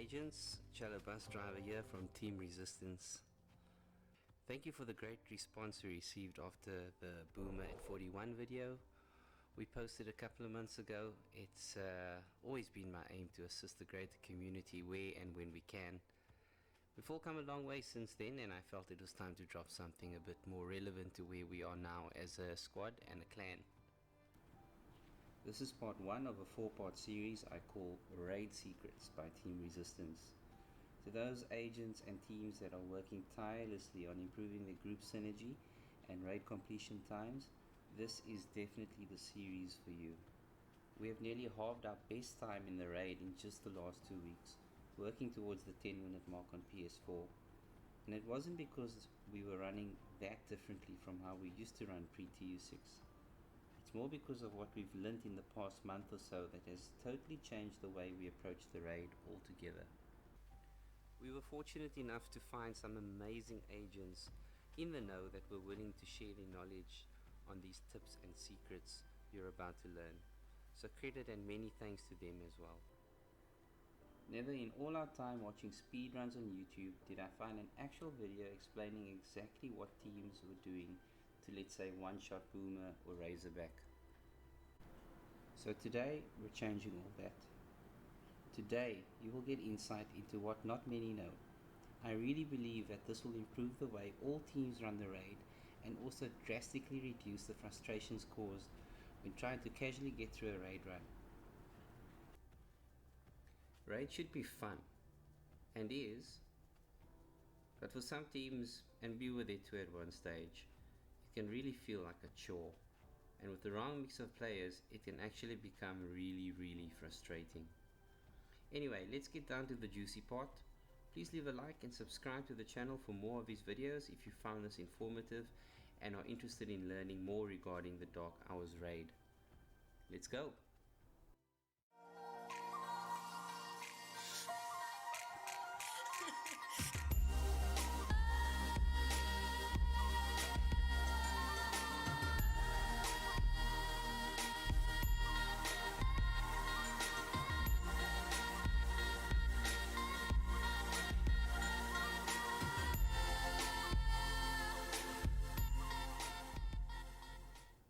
agents, Chello bus driver here from Team Resistance. Thank you for the great response we received after the Boomer at 41 video we posted a couple of months ago. It's always been my aim to assist the greater community where and when we can. We've all come a long way since then, and I felt it was time to drop something a bit more relevant to where we are now as a squad and a clan. This is part 1 of a 4-part series I call Raid Secrets by Team Resistance. To those agents and teams that are working tirelessly on improving their group synergy and raid completion times, this is definitely the series for you. We have nearly halved our best time in the raid in just the last 2 weeks, working towards the 10-minute mark on PS4. And it wasn't because we were running that differently from how we used to run pre-TU6. It's more because of what we've learnt in the past month or so that has totally changed the way we approach the raid altogether. We were fortunate enough to find some amazing agents in the know that were willing to share their knowledge on these tips and secrets you're about to learn. So credit and many thanks to them as well. Never in all our time watching speedruns on YouTube did I find an actual video explaining exactly what teams were doing to, let's say, one-shot Boomer or Razorback. So today we're changing all that. Today you will get insight into what not many know. I really believe that this will improve the way all teams run the raid and also drastically reduce the frustrations caused when trying to casually get through a raid run. Raid should be fun, and is, but for some teams, and we were there too at one stage, it can really feel like a chore, and with the wrong mix of players it can actually become really frustrating. Anyway, let's get down to the juicy part. Please leave a like and subscribe to the channel for more of these videos if you found this informative and are interested in learning more regarding the Dark Hours raid. Let's go!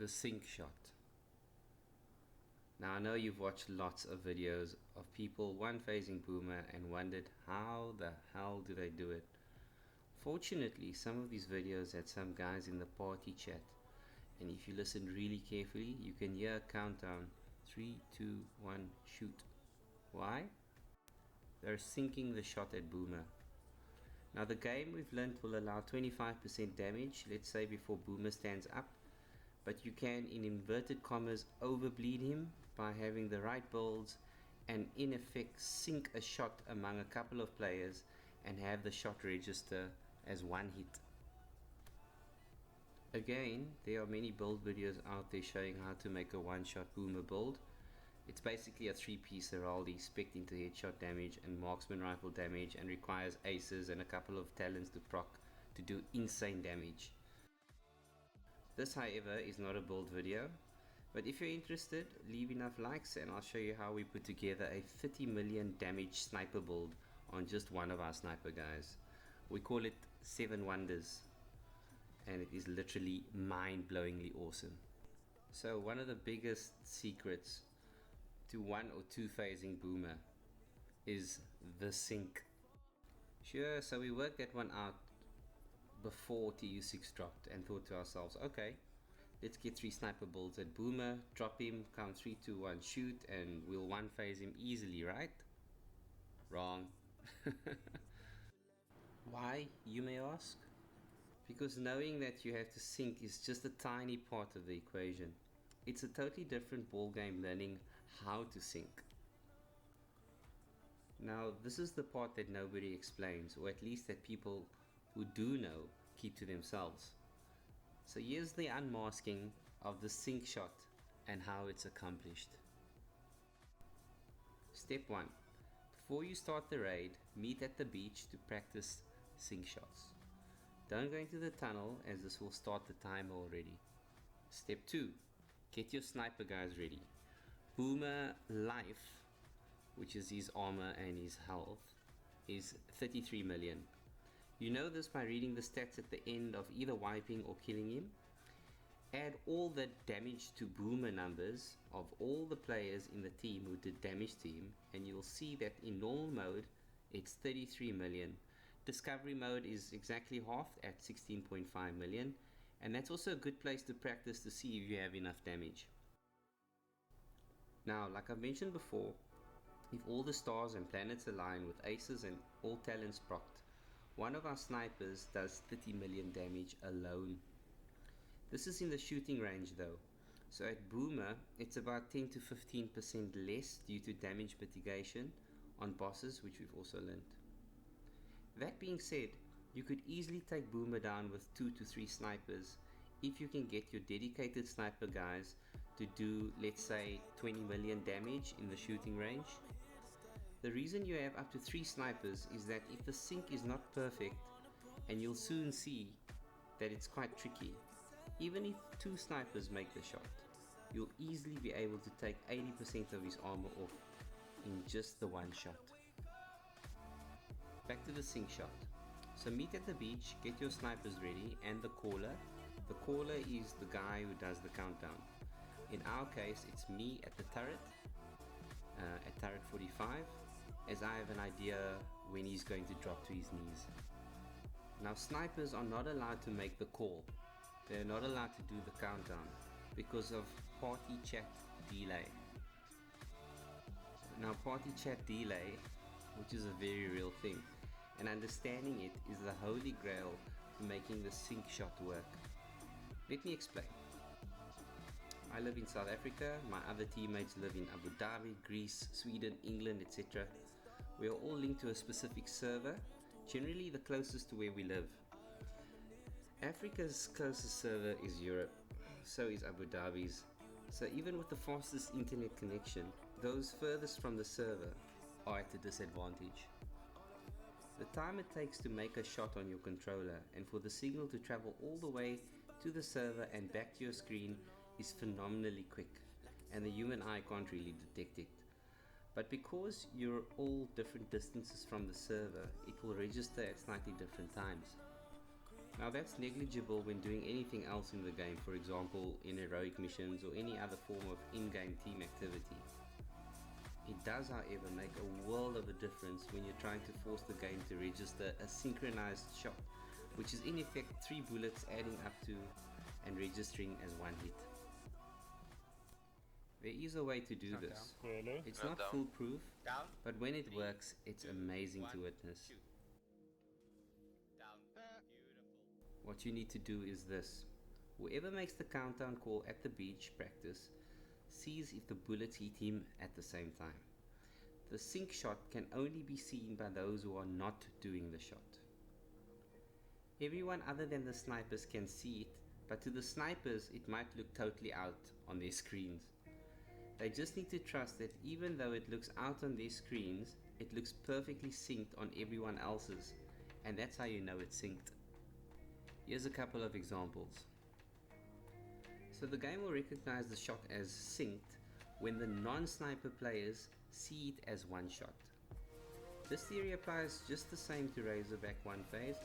The sink shot. Now I know you've watched lots of videos of people one-phasing Boomer and wondered how the hell do they do it. Fortunately, some of these videos had some guys in the party chat, and if you listen really carefully you can hear a countdown: 3, 2, 1, shoot. Why? They're sinking the shot at Boomer. Now the game we've learned will allow 25% damage, let's say, before Boomer stands up. But you can, in inverted commas, overbleed him by having the right builds and in effect sink a shot among a couple of players and have the shot register as one hit. Again, there are many build videos out there showing how to make a one-shot Boomer build. It's basically a 3-piece Heraldi spec'd into headshot damage and marksman rifle damage, and requires aces and a couple of talents to proc to do insane damage. This, however, is not a build video, but if you're interested, leave enough likes and I'll show you how we put together a 30 million damage sniper build on just one of our sniper guys. We call it 7 Wonders, and it is literally mind-blowingly awesome. So one of the biggest secrets to 1 or 2 phasing Boomer is the sink. Sure, so we worked that one out before TU6 dropped and thought to ourselves, okay, let's get 3 sniper builds at Boomer, drop him, count 3, 2, 1, shoot, and we'll one-phase him easily, right? Wrong. Why, you may ask? Because knowing that you have to sink is just a tiny part of the equation. It's a totally different ballgame learning how to sink. Now this is the part that nobody explains, or at least that people who do know keep to themselves. So here's the unmasking of the sink shot and how it's accomplished. Step 1. Before you start the raid, meet at the beach to practice sink shots. Don't go into the tunnel, as this will start the timer already. Step 2. Get your sniper guys ready. Boomer life, which is his armor and his health, is 33 million. You know this by reading the stats at the end of either wiping or killing him. Add all the damage to boomer numbers of all the players in the team who did damage to him, and you'll see that in normal mode it's 33 million. Discovery mode is exactly half at 16.5 million, and that's also a good place to practice to see if you have enough damage. Now, like I've mentioned before, if all the stars and planets align with aces and all talents procced, one of our snipers does 30 million damage alone. This is in the shooting range though, so at boomer it's about 10 to 15% less due to damage mitigation on bosses, which we've also learned. That being said, you could easily take boomer down with 2 to 3 snipers if you can get your dedicated sniper guys to do, let's say, 20 million damage in the shooting range. The reason you have up to 3 snipers is that if the sync is not perfect, and you'll soon see that it's quite tricky, even if 2 snipers make the shot, you'll easily be able to take 80% of his armor off in just the one shot. Back to the sync shot. So meet at the beach, get your snipers ready, and the caller. The caller is the guy who does the countdown. In our case, it's me at the turret, at turret 45, as I have an idea when he's going to drop to his knees. Now, snipers are not allowed to make the call. They're not allowed to do the countdown because of party chat delay. Now, party chat delay, which is a very real thing, and understanding it is the holy grail to making the sync shot work. Let me explain. I live in South Africa, my other teammates live in Abu Dhabi, Greece, Sweden, England, etc. We are all linked to a specific server, generally the closest to where we live. Africa's closest server is Europe, so is Abu Dhabi's. So even with the fastest internet connection, those furthest from the server are at a disadvantage. The time it takes to make a shot on your controller and for the signal to travel all the way to the server and back to your screen is phenomenally quick, and the human eye can't really detect it. But because you're all different distances from the server, it will register at slightly different times. Now that's negligible when doing anything else in the game, for example in heroic missions or any other form of in-game team activity. It does, however, make a world of a difference when you're trying to force the game to register a synchronized shot, which is in effect 3 bullets adding up to and registering as 1 hit. There is a way to do this. It's not foolproof, but when it works, it's amazing to witness. What you need to do is this. Whoever makes the countdown call at the beach practice sees if the bullets hit him at the same time. The sync shot can only be seen by those who are not doing the shot. Everyone other than the snipers can see it, but to the snipers it might look totally out on their screens. They just need to trust that even though it looks out on their screens, it looks perfectly synced on everyone else's, and that's how you know it's synced. Here's a couple of examples. So the game will recognize the shot as synced when the non-sniper players see it as one shot. This theory applies just the same to Razorback 1 phase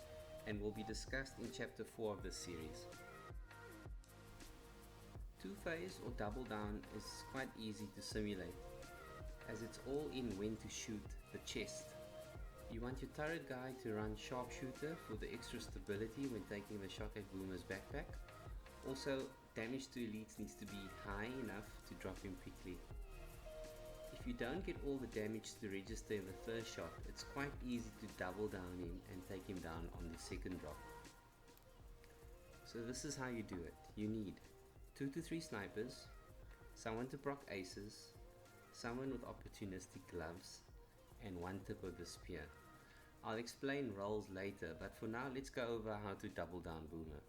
and will be discussed in chapter 4 of this series. 2 phase or double down is quite easy to simulate, as it's all in when to shoot the chest. You want your turret guy to run sharpshooter for the extra stability when taking the shot at Boomer's backpack. Also, damage to elites needs to be high enough to drop him quickly. If you don't get all the damage to register in the first shot, it's quite easy to double down him and take him down on the second drop. So this is how you do it. You need 2 to 3 snipers, someone to proc aces, someone with opportunistic gloves, and 1 tip of the spear. I'll explain roles later, but for now let's go over how to double down Boomer.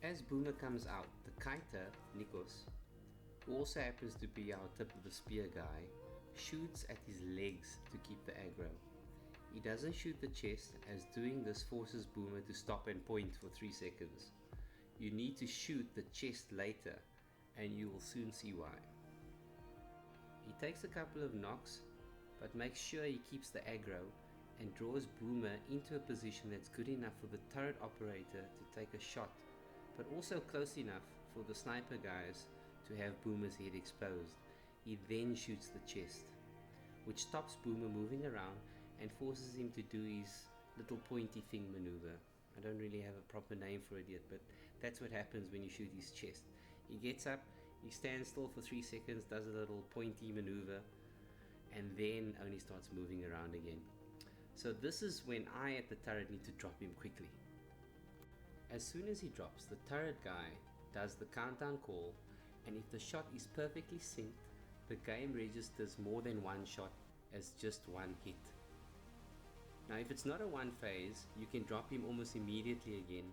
As Boomer comes out, the kiter, Nikos, who also happens to be our tip of the spear guy, shoots at his legs to keep the aggro. He doesn't shoot the chest, as doing this forces Boomer to stop and point for 3 seconds. You need to shoot the chest later, and you will soon see why. He takes a couple of knocks but make sure he keeps the aggro and draws Boomer into a position that's good enough for the turret operator to take a shot, but also close enough for the sniper guys to have Boomer's head exposed. He then shoots the chest, which stops Boomer moving around and forces him to do his little pointy thing maneuver. I don't really have a proper name for it yet, but that's what happens when you shoot his chest. He gets up, he stands still for 3 seconds, does a little pointy maneuver, and then only starts moving around again. So this is when I at the turret need to drop him quickly. As soon as he drops, the turret guy does the countdown call, and if the shot is perfectly synced, the game registers more than one shot as just one hit. Now if it's not a one phase, you can drop him almost immediately again,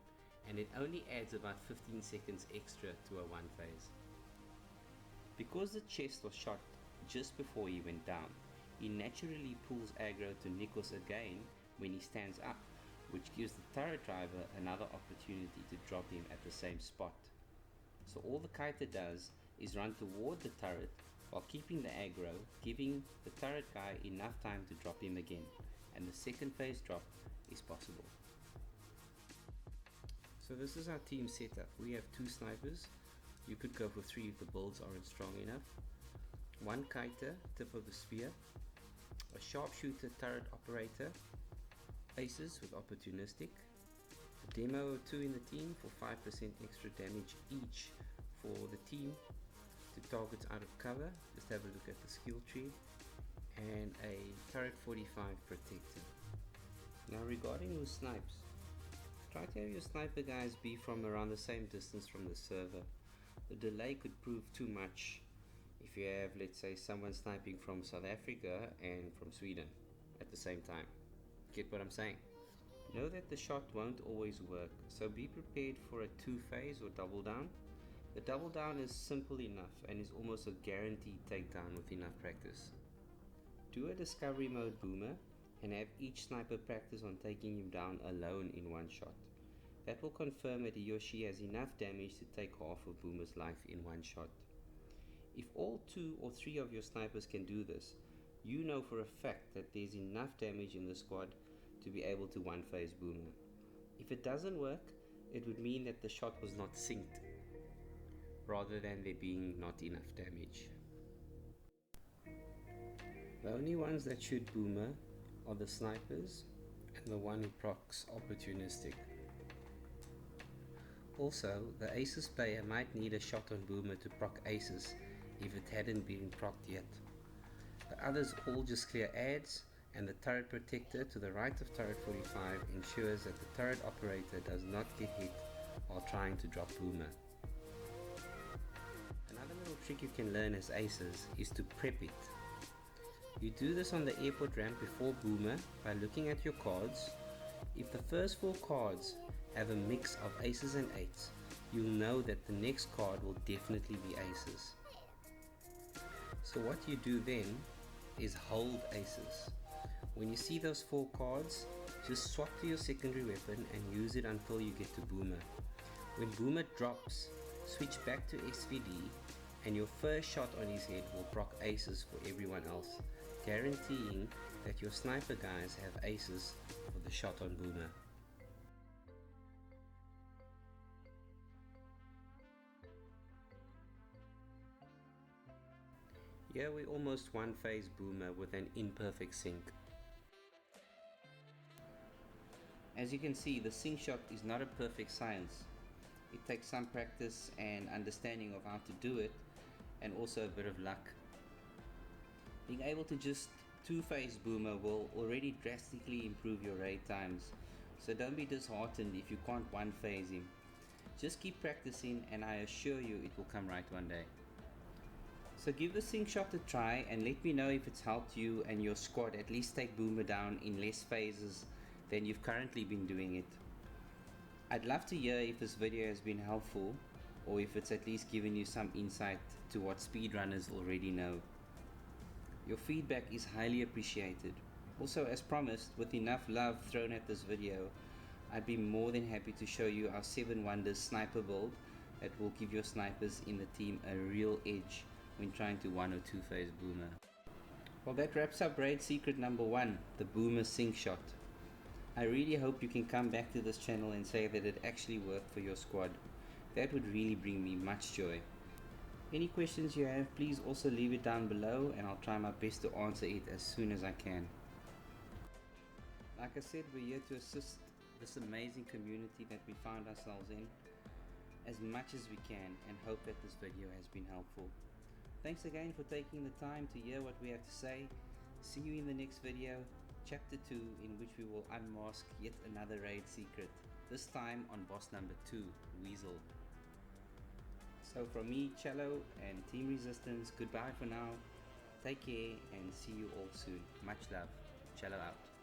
and it only adds about 15 seconds extra to a one phase. Because the chest was shot just before he went down, he naturally pulls aggro to Nikos again when he stands up, which gives the turret driver another opportunity to drop him at the same spot. So all the kiter does is run toward the turret while keeping the aggro, giving the turret guy enough time to drop him again, and the second phase drop is possible. So this is our team setup. We have 2 snipers. You could go for 3 if the builds aren't strong enough. 1 kiter, tip of the spear, a sharpshooter turret operator, aces with opportunistic, a demo or 2 in the team for 5% extra damage each for the team to targets out of cover. Just have a look at the skill tree, and a turret 45 protector. Now regarding your snipes, try to have your sniper guys be from around the same distance from the server. The delay could prove too much if you have, let's say, someone sniping from South Africa and from Sweden at the same time. Get what I'm saying? Know that the shot won't always work, so be prepared for a 2-phase or double down. The double down is simple enough and is almost a guaranteed takedown with enough practice. Do a discovery mode Boomer and have each sniper practice on taking him down alone in one shot. That will confirm that he or she has enough damage to take half of Boomer's life in one shot. If all 2 or 3 of your snipers can do this, you know for a fact that there's enough damage in the squad to be able to one-phase Boomer. If it doesn't work, it would mean that the shot was not synced, rather than there being not enough damage. The only ones that shoot Boomer are the snipers and the one who procs opportunistic. Also, the aces player might need a shot on Boomer to proc aces if it hadn't been procced yet. The others all just clear ads, and the turret protector to the right of turret 45 ensures that the turret operator does not get hit while trying to drop Boomer. Another little trick you can learn as aces is to prep it. You do this on the airport ramp before Boomer by looking at your cards. If the first 4 cards have a mix of aces and 8s, you'll know that the next card will definitely be aces. So what you do then is hold aces. When you see those 4 cards, just swap to your secondary weapon and use it until you get to Boomer. When Boomer drops, switch back to SVD, and your first shot on his head will proc aces for everyone else, guaranteeing that your sniper guys have aces for the shot on Boomer. Here we almost one-phase Boomer with an imperfect sync. As you can see, the sync shot is not a perfect science. It takes some practice and understanding of how to do it, and also a bit of luck. Being able to just 2-phase Boomer will already drastically improve your raid times, so don't be disheartened if you can't one-phase him. Just keep practicing, and I assure you it will come right one day. So give the sync shot a try and let me know if it's helped you and your squad at least take Boomer down in less phases than you've currently been doing it. I'd love to hear if this video has been helpful, or if it's at least given you some insight to what speedrunners already know. Your feedback is highly appreciated. Also, as promised, with enough love thrown at this video, I'd be more than happy to show you our 7 Wonders sniper build that will give your snipers in the team a real edge when trying to 1 or 2 phase Boomer. Well, that wraps up raid secret number 1, the boomer sink shot. I really hope you can come back to this channel and say that it actually worked for your squad. That would really bring me much joy. Any questions you have, please also leave it down below and I'll try my best to answer it as soon as I can. Like I said, we're here to assist this amazing community that we found ourselves in as much as we can, and hope that this video has been helpful. Thanks again for taking the time to hear what we have to say. See you in the next video, chapter 2, in which we will unmask yet another raid secret, this time on boss number 2, Weasel. So from me, Chello, and Team Resistance, goodbye for now. Take care and see you all soon. Much love. Chello out.